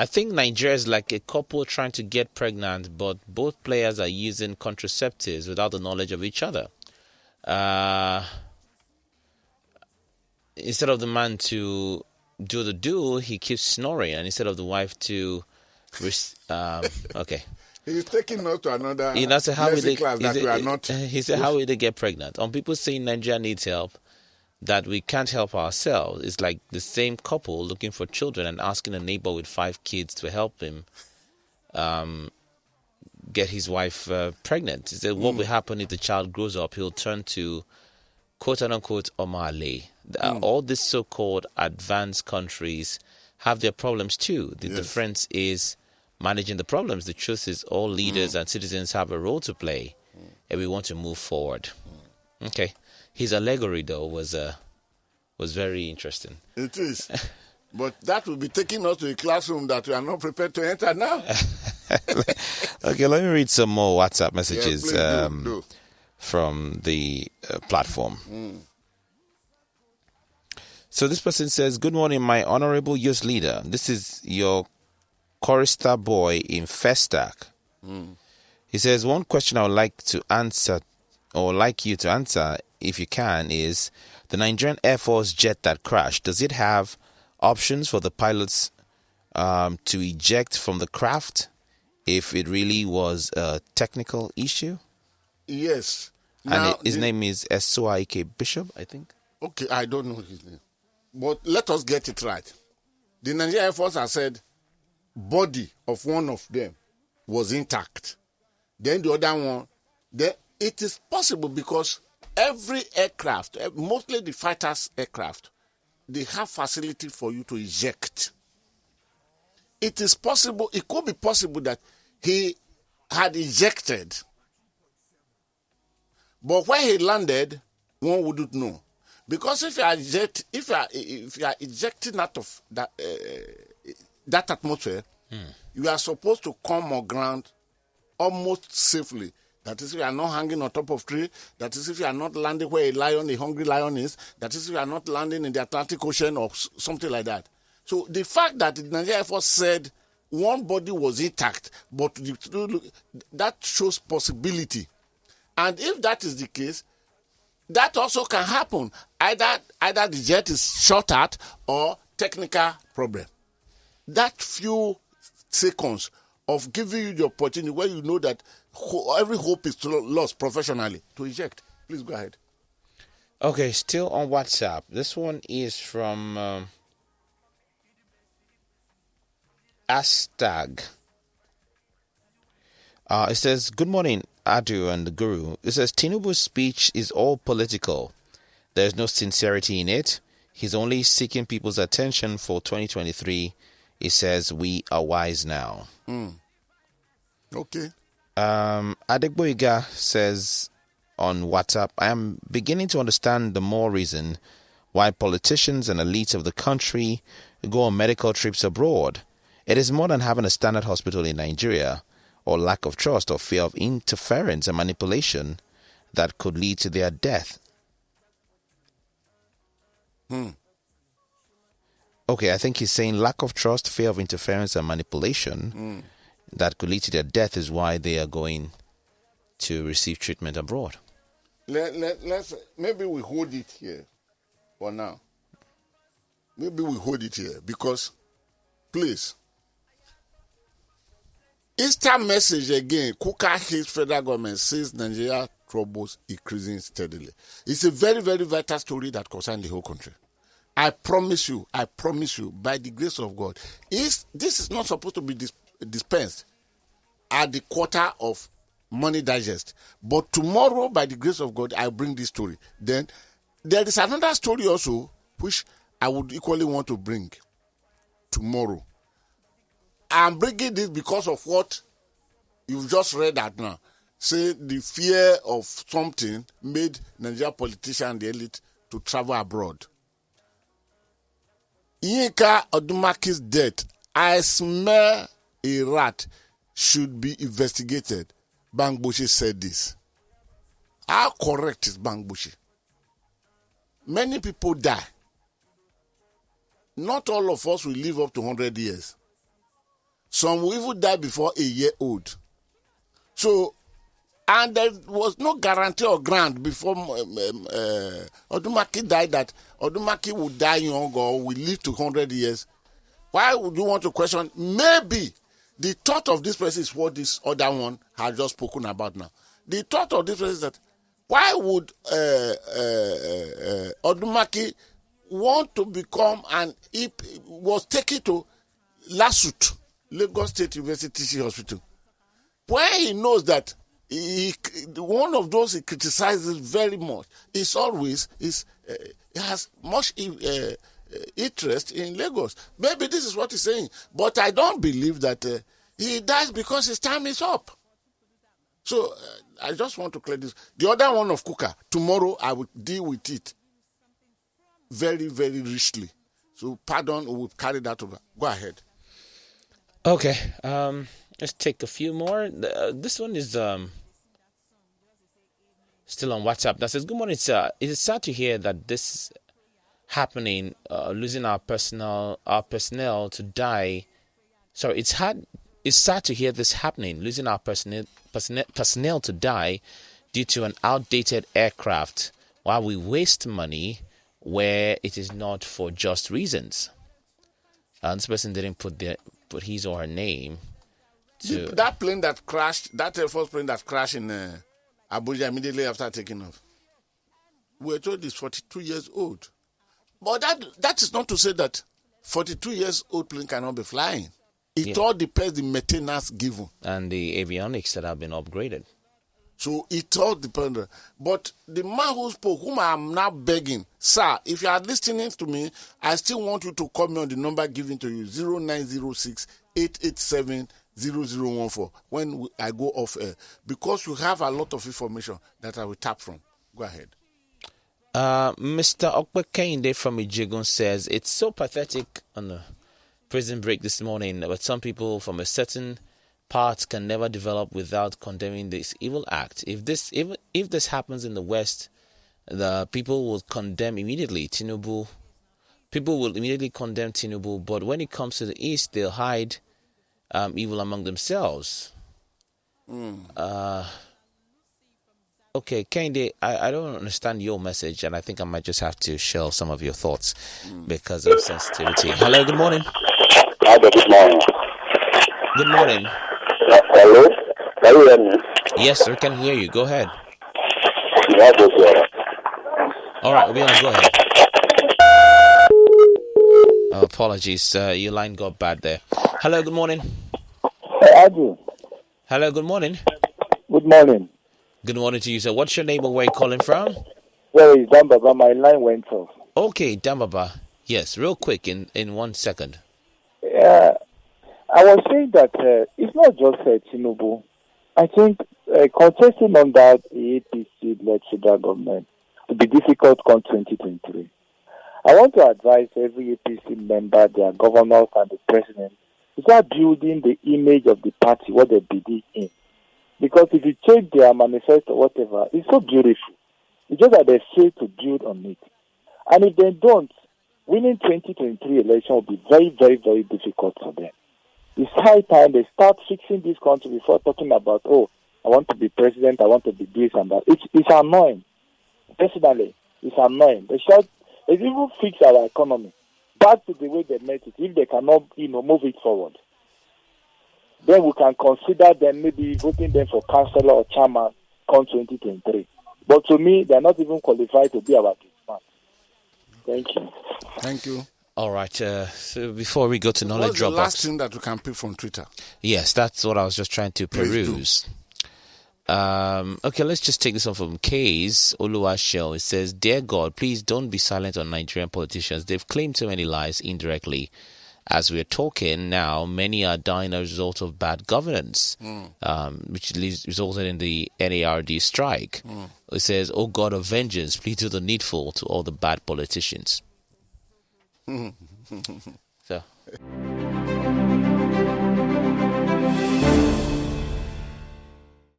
think Nigeria is like a couple trying to get pregnant, but both players are using contraceptives without the knowledge of each other. Instead of the man to do the do, he keeps snoring, and instead of the wife to, okay. He's taking us to another class that we are not. He said, how will they get pregnant? On people saying Nigeria needs help, that we can't help ourselves. It's like the same couple looking for children and asking a neighbor with 5 kids to help him get his wife pregnant. He said, what will happen if the child grows up? He'll turn to quote-unquote Omale. All these so-called advanced countries have their problems too. The difference is managing the problems. The truth is all leaders and citizens have a role to play and we want to move forward. Okay. His allegory, though, was very interesting. It is. But that will be taking us to a classroom that we are not prepared to enter now. Okay, let me read some more WhatsApp messages do. from the platform. So this person says, good morning, my honorable youth leader. This is your chorister boy in Festac. He says, one question I would like to answer, or like you to answer, if you can, is the Nigerian Air Force jet that crashed, does it have options for the pilots to eject from the craft if it really was a technical issue? Yes. And his name is Esoaike Bishop, I think. Okay, I don't know his name. But let us get it right. The Nigerian Air Force has said body of one of them was intact. Then the other one, it is possible because every aircraft, mostly the fighters' aircraft, they have facility for you to eject. It is possible, it could be possible that he had ejected. But when he landed, one wouldn't know. Because if you are ejecting out of that atmosphere, you are supposed to come on ground almost safely. That is if you are not hanging on top of tree. That is if you are not landing where a hungry lion is. That is if you are not landing in the Atlantic Ocean or something like that. So the fact that the Nigerian Air Force said one body was intact, but that shows possibility And if that is the case, that also can happen. Either the jet is shot at or technical problem. That few seconds of giving you the opportunity where you know that every hope is lost professionally to eject. Please go ahead. Okay, still on WhatsApp. This one is from Astag. It says, good morning, Adu and the Guru. It says, Tinubu's speech is all political. There's no sincerity in it. He's only seeking people's attention for 2023. He says, we are wise now. Okay. Adegboiga says on WhatsApp, I am beginning to understand the more reason why politicians and elites of the country go on medical trips abroad. It is more than having a standard hospital in Nigeria, or lack of trust or fear of interference and manipulation that could lead to their death. Okay, I think he's saying lack of trust, fear of interference and manipulation that could lead to their death is why they are going to receive treatment abroad. Let's maybe we hold it here for now. Maybe we hold it here because, please, Easter message again. Kuka hates federal government, says Nigeria troubles increasing steadily. It's a very, very vital story that concerns the whole country. I promise you, by the grace of God, this is not supposed to be dispensed at the quarter of Money Digest. But tomorrow, by the grace of God, I bring this story. Then there is another story also, which I would equally want to bring tomorrow. I'm bringing this because of what you've just read out now. Say the fear of something made Nigerian politicians and the elite to travel abroad. Yinka Odumaki's death, I smell a rat, should be investigated. Bangbushi said this. How correct is Bangbushi? Many people die. Not all of us will live up to 100 years. Some will even die before a year old. So, and there was no guarantee or grant before Odumaki died that Odumaki would die young or will live to 100 years. Why would you want to question? Maybe the thought of this person is what this other one has just spoken about now. The thought of this person is that why would Odumaki want to become he was taken to LASUT, Lagos State University Hospital, when he knows that one of those he criticizes very much is always he has much interest in Lagos. Maybe this is what he's saying, but I don't believe that he dies because his time is up. So I just want to clear this. The other one of Kuka, tomorrow I will deal with it very, very richly. So pardon, we'll carry that over. Go ahead. Okay, let's take a few more. This one is still on WhatsApp. That says, good morning, sir. It is sad to hear that this is happening, losing our personnel to die. Sorry, it's sad to hear this happening, losing our personnel to die due to an outdated aircraft while we waste money where it is not for just reasons. This person didn't put his or her name. That plane that crashed, that Air Force plane that crashed in Abuja immediately after taking off, we were told it's 42 years old. But that is not to say that 42 years old plane cannot be flying. It all depends the maintenance given. And the avionics that have been upgraded. So it all depends. But the man who spoke, whom I am now begging, sir, if you are listening to me, I still want you to call me on the number given to you, 0906-887-0014, when I go off air. Because you have a lot of information that I will tap from. Go ahead. Mr. Okpekende from Ijegun says, it's so pathetic on the prison break this morning, but some people from a certain part can never develop without condemning this evil act. If this happens in the West, the people will condemn immediately Tinubu. People will immediately condemn Tinubu, but when it comes to the East, they'll hide evil among themselves. Okay, Kende, I don't understand your message, and I think I might just have to share some of your thoughts because of sensitivity. Hello, good morning. Hello, good morning. Good morning. Hello, can you hear me? Yes, sir, can hear you. Go ahead. Yeah, okay. All right, Obiano, go ahead. Oh, apologies, your line got bad there. Hello, good morning. Hey, Adu. Hello, good morning. Good morning. Good morning to you, sir. What's your name and where you calling from? Where is Dambaba? My line went off. Okay, Dambaba. Yes, real quick, in 1 second. I was saying that it's not just Tinubu. I think contesting under the APC-led federal government will be difficult come 2023. I want to advise every APC member, their governors, and the president to start building the image of the party, what they believe in. Because if you check their manifesto or whatever, it's so beautiful. It's just that they fail to build on it. And if they don't, winning 2023 election will be very, very, very difficult for them. It's high time they start fixing this country before talking about, oh, I want to be president, I want to be this and that. It's annoying. Personally, it's annoying. They even fix our economy back to the way they made it. If they cannot, move it forward, then we can consider them maybe voting them for councillor or chairman come 2023. But to me, they're not even qualified to be our man. Thank you. Thank you. All right, so before we go to knowledge What's the drop last box, thing that we can pick from Twitter? yes, that's what I was just trying to peruse. Okay, let's just take this one from K's Oluwashel. It says, "Dear God, please don't be silent on Nigerian politicians. They've claimed so many lies indirectly. As we're talking now, many are dying as a result of bad governance, which resulted in the NARD strike." It says, "Oh God of vengeance, please do the needful to all the bad politicians." So,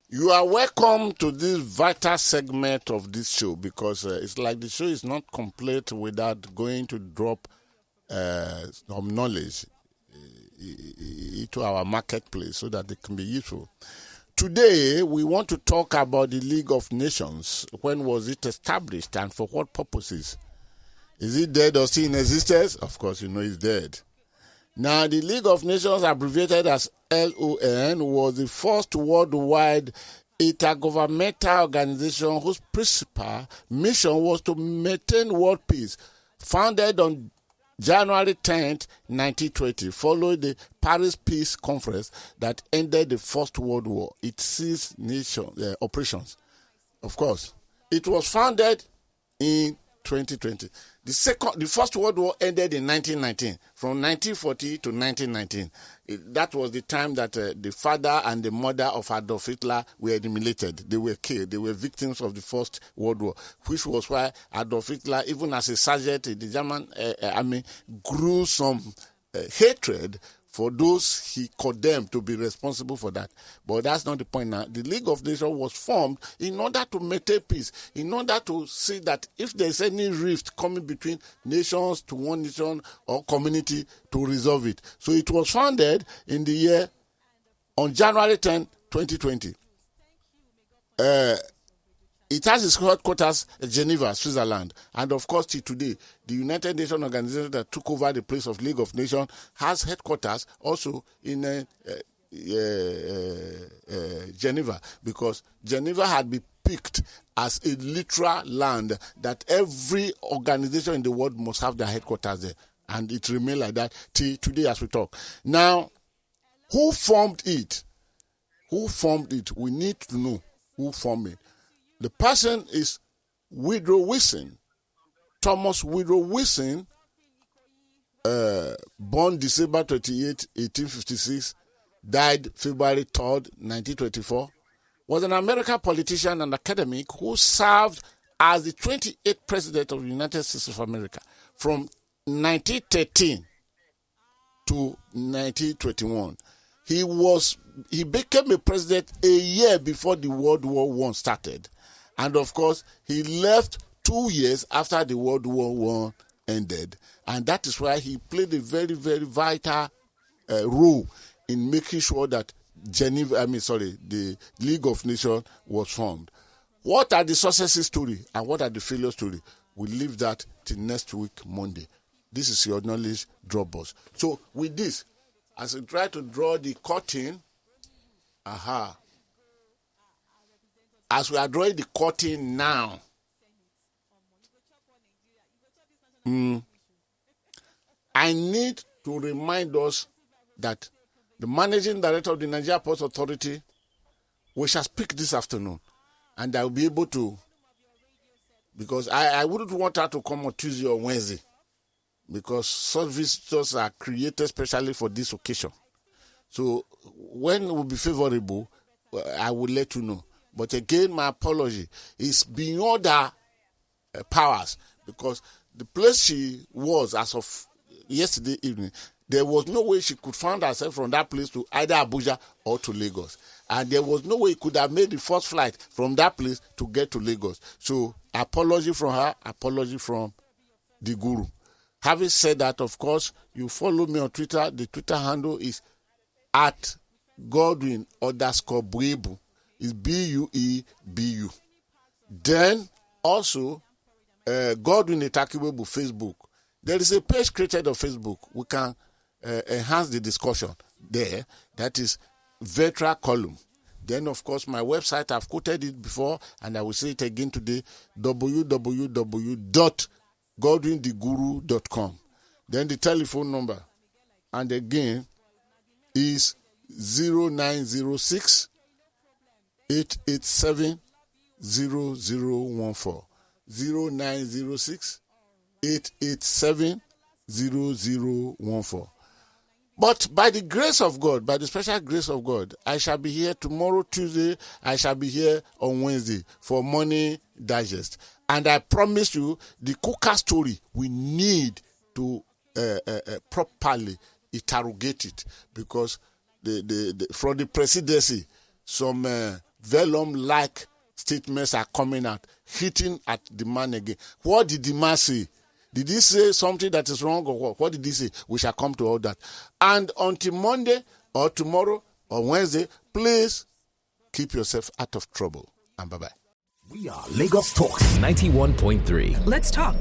you are welcome to this vital segment of this show because it's like the show is not complete without going to drop some knowledge into our marketplace so that they can be useful. Today, we want to talk about the League of Nations. When was it established and for what purposes? Is it dead or still in existence? Of course, it's dead. Now, the League of Nations, abbreviated as LON, was the first worldwide intergovernmental organization whose principal mission was to maintain world peace. Founded on January 10th, 1920, following the Paris Peace Conference that ended the First World War. It ceased operations. Of course, it was founded in 2020. The First World War ended in 1919, from 1940 to 1919. That was the time that the father and the mother of Adolf Hitler were eliminated. They were killed. They were victims of the First World War, which was why Adolf Hitler, even as a sergeant in the German army, grew some hatred for those he condemned to be responsible for that. But that's not the point now. The League of Nations was formed in order to maintain peace, in order to see that if there's any rift coming between nations to one nation or community, to resolve it. So it was founded in the year on January 10, 2020. It has its headquarters in Geneva, Switzerland. And of course, till today, the United Nations organization that took over the place of League of Nations has headquarters also in Geneva, because Geneva had been picked as a literal land that every organization in the world must have their headquarters there. And it remained like that till today as we talk. Now, who formed it? Who formed it? We need to know who formed it. The person is Woodrow Wilson. Thomas Woodrow Wilson, born December 28, 1856, died February 3rd, 1924, was an American politician and academic who served as the 28th president of the United States of America from 1913 to 1921. He became a president a year before the World War I started. And of course, he left 2 years after the World War I ended. And that is why he played a very, very vital role in making sure that the League of Nations was formed. What are the success story and what are the failure story? We'll leave that till next week, Monday. This is your knowledge Dropbox. So with this, as we try to draw the curtain, as we are drawing the curtain now, I need to remind us that the managing director of the Nigeria Ports Authority, we shall speak this afternoon, and I will be able to, because I wouldn't want her to come on Tuesday or Wednesday, because such visitors are created especially for this occasion. So when it will be favorable, I will let you know. But again, my apology is beyond her powers, because the place she was as of yesterday evening, there was no way she could find herself from that place to either Abuja or to Lagos. And there was no way he could have made the first flight from that place to get to Lagos. So, apology from her, apology from the guru. Having said that, of course, you follow me on Twitter. The Twitter handle is at Godwin_Buebu. It's BUEBU. Then, also, Godwin Etakiwebu Facebook. There is a page created on Facebook. We can enhance the discussion there. That is Vetra Column. Then, of course, my website, I've quoted it before, and I will say it again today, www.godwintheguru.com. Then the telephone number, and again, is 0906 887 0014. 0906 887 0014. But by the grace of God, by the special grace of God, I shall be here tomorrow, Tuesday. I shall be here on Wednesday for Money Digest. And I promise you, the Kuka story, we need to properly interrogate it, because from the presidency, some vellum-like statements are coming out, hitting at the man again. What did the man say? Did he say something that is wrong or what? What did he say? We shall come to all that. And until Monday or tomorrow or Wednesday, please keep yourself out of trouble. And bye-bye. We are Lagos Talks 91.3. Let's talk.